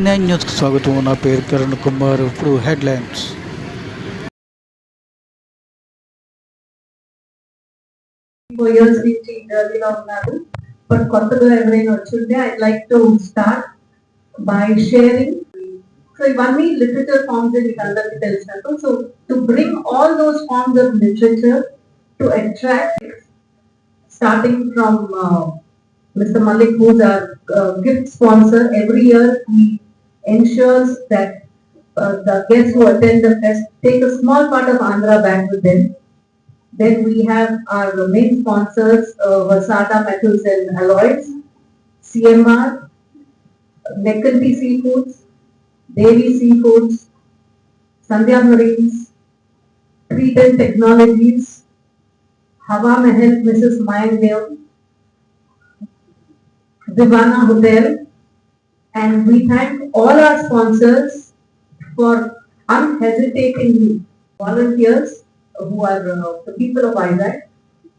వి9 న్యూస్కి స్వాగతం. నా పేరు కిరణ్ కుమార్. ఇప్పుడు హెడ్లైన్స్. బట్ కొత్తగా ఎవరైనా వచ్చుంటే I'd like to start by sharing. So ఇవన్నీ లిటరేచర్ ఫార్మ్స్ మీకు అందరికీ తెలిసినట్టు. So to bring all those forms of literature to attract, starting from Mr. Malik, who's our gift sponsor. Every year he ensures that the guests who attend the fest take a small part of Andhra back with them. Then we have our main sponsors, Vasada Metals and Alloys, CMR, Neckanti Seafoods, Devi Seafoods, Sandhya Marines, Treated Technologies, Hawa Mahal, Mrs. Mayandev, Divana Hotel, and we thank all our sponsors for unhesitatingly volunteers who are the people of Vizag.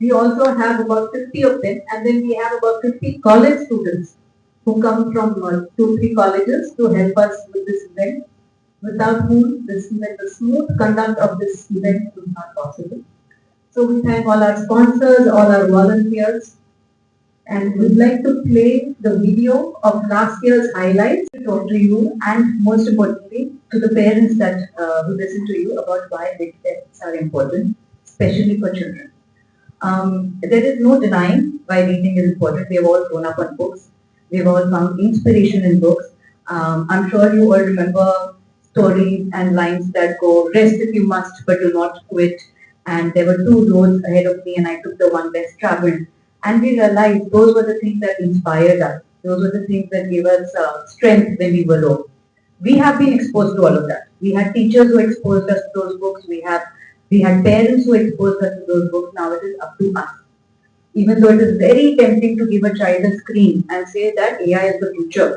We also have about 50 of them, and then we have about 50 college students who come from 2-3 colleges to help us with this event, without whom this event, the smooth conduct of this event is not possible. So we thank all our sponsors, all our volunteers, and we'd like to play the video of last year's highlights to you, and most importantly to the parents that who listen to you about why big tests are important, especially for children. There is no denying why reading is important. We have all grown up on books. We've all found inspiration in books. I'm sure you all remember stories and lines that go, "Rest if you must, but do not quit." And there were 2 roads ahead of me, and I took the one less traveled. And we realized those were the things that inspired us. Those were the things that gave us strength when we were low. We have been exposed to all of that. We had teachers who exposed us to those books. We had parents who exposed us to those books. Now it is up to us. Even though it is very tempting to give a child a screen and say that AI is the future.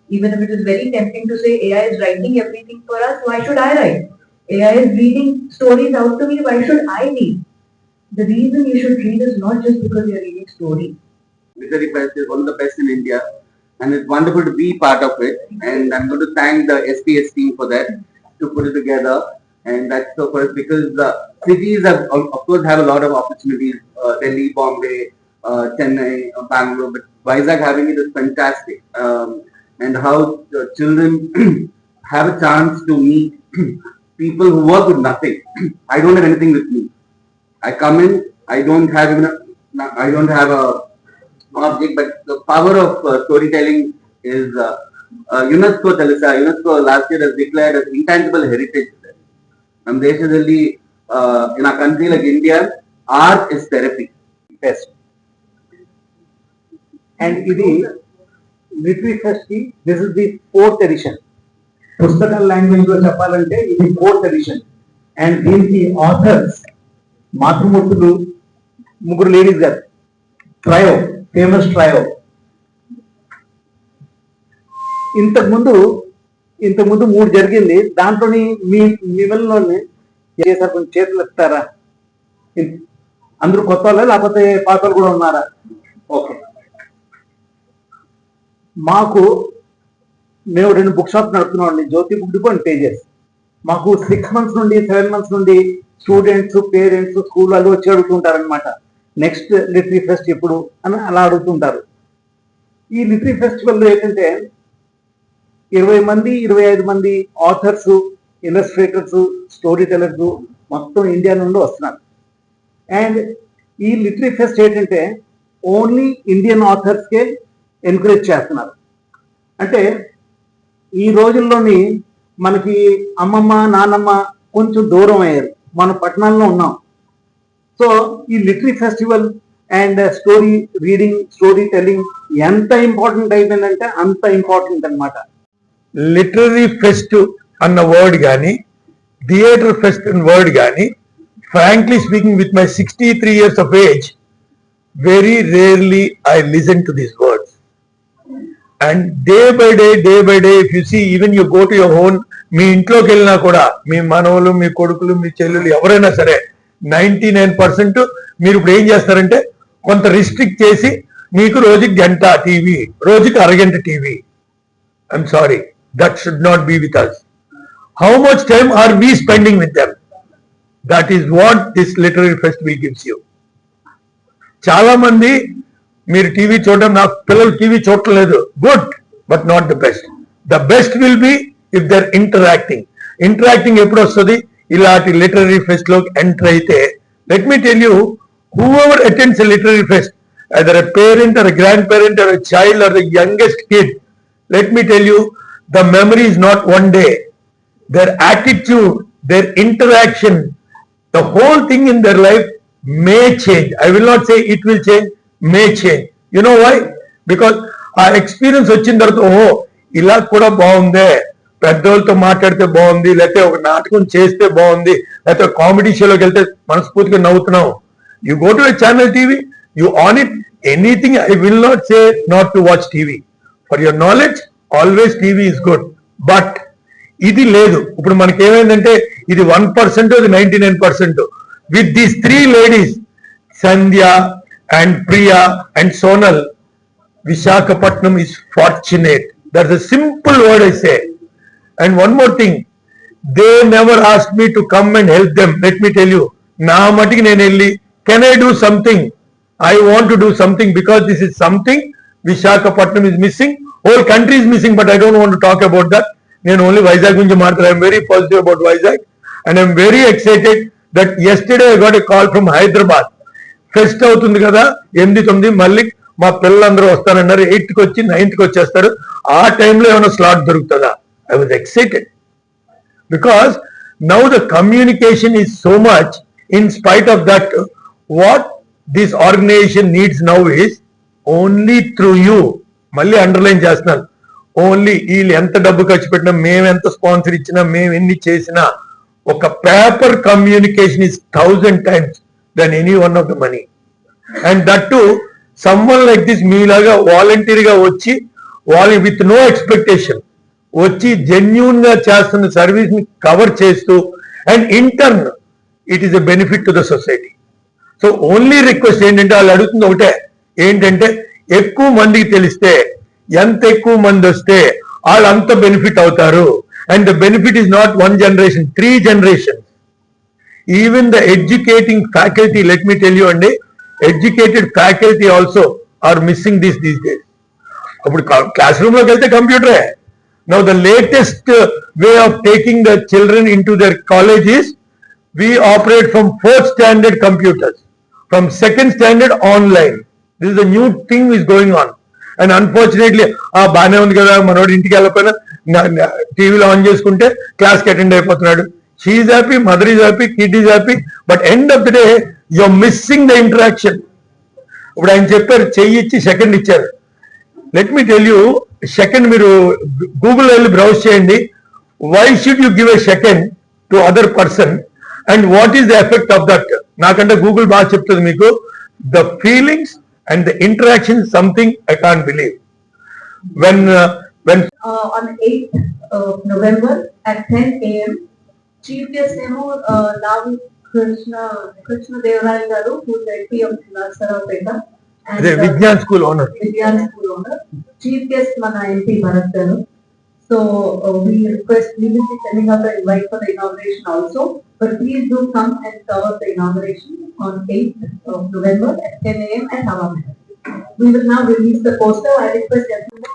Even if it is very tempting to say AI is writing everything for us, why should I write? AI is reading stories out to me, why should I read? The reason you should read is not just because you're reading stories. Literary Fest is one of the best in India, and it's wonderful to be part of it. And I'm going to thank the SPS team for that, to put it together. And that's so first, because cities have, of course, have a lot of opportunities. Delhi, Bombay, Chennai, Bangalore, but Vizag having it is fantastic. And how children have a chance to meet people who work with nothing. I don't have anything with me. I come in, I don't have a object, but the power of storytelling is UNESCO last year has declared as intangible heritage. Nam deshaದಲ್ಲಿ in a country like India, art is therapy. Fest. And ఇది literary pest కి this is the 4th edition. పుస్తకాల language లో చెప్పాలంటే ఇది 4th edition. And దీనికి authors మాతృమూర్తులు 3 ladies గారు, famous trio. ఇంతకుముందు 3 జరిగింది. దాంట్లోని మీ మిమ్మల్ని చేశారు, కొంచెం చేతులు ఎత్తారా? అందరూ కొత్త వాళ్ళ లేకపోతే పాత వాళ్ళు కూడా ఉన్నారా? ఓకే. మేము 2 బుక్ షాప్స్ నడుపుతున్నాం అండి, జ్యోతి బుక్ డిపో అండ్ పేజెస్. మాకు 6 months నుండి 7 months నుండి స్టూడెంట్స్, పేరెంట్స్, స్కూల్ వాళ్ళు వచ్చి అడుగుతుంటారు అనమాట, నెక్స్ట్ లిటరీ ఫెస్ట్ ఎప్పుడు అని అలా అడుగుతుంటారు. ఈ లిటరీ ఫెస్టివల్లో ఏంటంటే 20 మంది 25 మంది ఆథర్స్, ఇలస్ట్రేటర్స్, స్టోరీ టెలర్స్ మొత్తం ఇండియా నుండి వస్తున్నారు. అండ్ ఈ లిటరీ ఫెస్ట్ ఏంటంటే ఓన్లీ ఇండియన్ ఆథర్స్కే ఎంకరేజ్ చేస్తున్నారు. అంటే ఈ రోజుల్లోని మనకి అమ్మమ్మ నాన్నమ్మ కొంచెం దూరం అయ్యారు, మన పట్టణాల్లో ఉన్నాం. సో ఈ literary festival and story reading, story telling ఎంత ఇంపార్టెంట్ అయిపోయిందంటే అంత ఇంపార్టెంట్ అనమాట. లిటరరీ ఫెస్ట్ అన్న వర్డ్ కానీ, థియేటర్ ఫెస్ట్ అన్న వర్డ్ కానీ, frankly speaking, with my 63 years of age, very rarely I listen to these words. And day by day, if you see, even you go to your own, మీ ఇంట్లోకి వెళ్ళినా కూడా మీ మనవలు, మీ కొడుకులు, మీ చెల్లెలు ఎవరైనా సరే 99% మీరు ఇప్పుడు ఏం చేస్తారంటే కొంత రిస్ట్రిక్ట్ చేసి మీకు రోజుకి 1 గంట టీవీ, రోజుకి 1/2 గంట TV. I'm sorry, that should not be with us. How much time are we spending with them? That is what this literary festival gives you. చాలా మంది మీరు టీవీ చూడడం, నాకు పిల్లలు టీవీ చూడటం లేదు, good, but not the best. The best will be if they're interacting ఎప్పుడు వస్తుంది? ఇలాంటి లిటరరీ ఫెస్ట్ లోకి ఎంటర్ అయితే. Let me tell you, whoever attends a literary fest, either a parent or a grandparent or a child or the youngest kid, let me tell you, the memory is not one day. Their attitude, their interaction, the whole thing in their life may change. I will not say it will change, may change. You know why? Because ఆ experience వచ్చిన తర్వాత, ఓహో ఇలా కూడా బాగుందే, పెద్దోళ్ళతో మాట్లాడితే బాగుంది, లేకపోతే ఒక నాటకం చేస్తే బాగుంది, లేకపోతే కామెడీ షోలోకి వెళ్తే మనస్ఫూర్తిగా నవ్వుతున్నాం. You go to a channel TV, you on it, anything. I will not say not to watch TV. For your knowledge, always TV is good. But ఇది లేదు. ఇప్పుడు మనకి ఏమైందంటే ఇది 1%, ఇది 99%. With these three ladies, Sandhya and Priya and Sonal, Visakhapatnam is fortunate. That's a simple word I say. And one more thing, they never asked me to come and help them. Let me tell you, నా మటుకి నేను వెళ్ళి, can I do something? I want to do something because this is something Visakhapatnam is missing. Whole country is missing, but I don't want to talk about that. నేను only Vizag గురించి మాట్లాడాను. I'm very positive about Vizag and I'm very excited that yesterday I got a call from Hyderabad. Pest అవుతుంది కదా 8-9, మళ్ళీ మా పిల్లలందరూ వస్తానన్నారు. 8కి వచ్చి 9కి వచ్చేస్తారు. ఆ టైంలో ఏమైనా స్లాట్ దొరుకుతుందా? I was excited because now the communication is so much. In spite of that, what this organization needs now is only through you. మళ్ళీ అండర్లైన్ చేస్తున్నాను, ఓన్లీ వీళ్ళు ఎంత డబ్బు ఖర్చు పెట్టినా, మేము ఎంత స్పాన్సర్ ఇచ్చినా, మేము ఎన్ని చేసినా, ఒక paper communication is 1000 times than any one of the money. And that too, someone like this మీలాగా వాలంటీర్గా వచ్చి, వాళ్ళు విత్ నో ఎక్స్పెక్టేషన్ వచ్చి జెన్యూన్ గా చేస్తున్న సర్వీస్ ని కవర్ చేస్తూ, and intern it is a benefit to the society. So only request ఏంటంటే, వాళ్ళు అడుగుతుంది ఒకటే, ఏంటంటే ఎక్కువ మందికి తెలిస్తే, ఎంత ఎక్కువ మంది వస్తే వాళ్ళు అంత బెనిఫిట్ అవుతారు. And the benefit is not 1 generation, 3 generations. Even the educating faculty, let me tell you అండి, educated faculty also are missing these days. అప్పుడు క్లాస్ రూమ్ లోకి వెళ్తే కంప్యూటరే. Now the latest way of taking the children into their college is we operate from 4th standard computers, from 2nd standard online. This is a new thing is going on. And unfortunately, బానే ఉంది కదా, మనోడు ఇంటికి వెళ్ళకపోయినా టీవీలో on చేసుకుంటే క్లాస్కి attend అయిపోతున్నాడు. She is happy, mother is happy, kid is happy, but end of the day you are missing the interaction. ఇప్పుడు ఆయన చెప్పారు, చెయ్యి ఇచ్చి సెకండ్ ఇచ్చారు. Let me tell you, second మీరు గూగుల్ వెళ్ళి బ్రౌజ్ చేయండి. Why should you give a second to other person and what is the effect of that? నాకంటే గూగుల్ బాగా చెప్తుంది మీకు. The feelings and the interaction something I can't believe. When On 8th of November at 10 a.m. Chief guest Nemo Navi Krishna Devaraya garu, who is the MP of Narsaraopeta, and Vignan school owner. Vidyan School owner. Chief guest mana MP Bharat garu. So we request, we will be sending out the invite for the inauguration also, but please do come and cover the inauguration on 8th of November at 10 a.m. at Hava Mahal. We will now release the poster. I request everyone